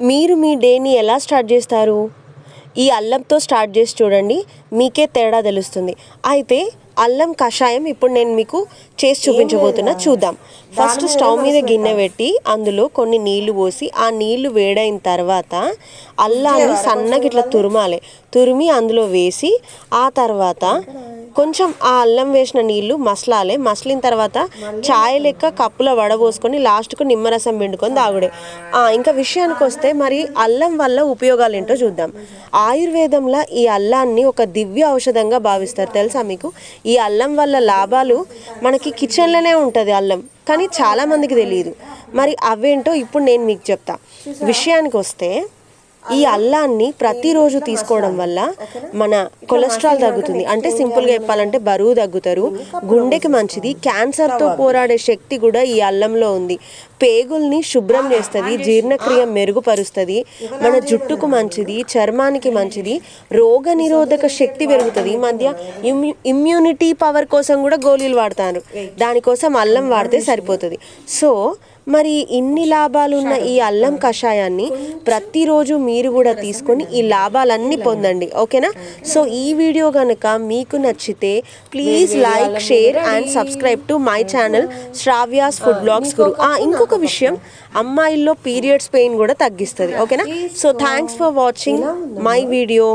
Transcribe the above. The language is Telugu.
మీరు మీ డేని ఎలా స్టార్ట్ చేస్తారు? ఈ అల్లంతో స్టార్ట్ చేసి చూడండి, మీకే తేడా తెలుస్తుంది. అయితే అల్లం కషాయం ఇప్పుడు నేను మీకు చేసి చూపించబోతున్నా, చూద్దాం. ఫస్ట్ స్టవ్ మీద గిన్నె పెట్టి అందులో కొన్ని నీళ్లు పోసి ఆ నీళ్లు వేడైన తర్వాత అల్లాన్ని సన్నగా ఇట్లా తురిమి అందులో వేసి ఆ తర్వాత కొంచెం ఆ అల్లం వేసిన నీళ్లు మసలిన తర్వాత ఛాయ్ లెక్క కప్పులో వడబోసుకొని లాస్ట్కు నిమ్మరసం పిండుకొని తాగుడే. ఇంకా విషయానికి వస్తే మరి అల్లం వల్ల ఉపయోగాలు ఏంటో చూద్దాం. ఆయుర్వేదంలో ఈ అల్లాన్ని ఒక దివ్య ఔషధంగా భావిస్తారు, తెలుసా మీకు? ఈ అల్లం వల్ల లాభాలు మనకి కిచెన్లోనే ఉంటుంది అల్లం, కానీ చాలామందికి తెలియదు. మరి అవేంటో ఇప్పుడు నేను మీకు చెప్తా. విషయానికి వస్తే ఈ అల్లాన్ని ప్రతిరోజు తీసుకోవడం వల్ల మన కొలెస్ట్రాల్ తగ్గుతుంది. అంటే సింపుల్గా చెప్పాలంటే బరువు తగ్గుతారు, గుండెకి మంచిది, క్యాన్సర్తో పోరాడే శక్తి కూడా ఈ అల్లంలో ఉంది, పేగుల్ని శుభ్రం చేస్తుంది, జీర్ణక్రియ మెరుగుపరుస్తుంది, మన జుట్టుకు మంచిది, చర్మానికి మంచిది, రోగ నిరోధక శక్తి పెరుగుతుంది. ఈ మధ్య ఇమ్యూనిటీ పవర్ కోసం కూడా గోళీలు వాడతారు, దానికోసం అల్లం వాడితే సరిపోతుంది. సో మరి ఇన్ని లాభాలున్న ఈ అల్లం కషాయాన్ని ప్రతిరోజు మీరు కూడా తీసుకొని ఈ లాభాలన్నీ పొందండి, ఓకేనా? సో ఈ వీడియో కనుక మీకు నచ్చితే please like, share and subscribe to my channel Shravya's food blogs guru. ఇంకొక విషయం, అమ్మాయిల్లో పీరియడ్స్ పెయిన్ కూడా తగ్గిస్తుంది, ఓకేనా? So thanks for watching my video.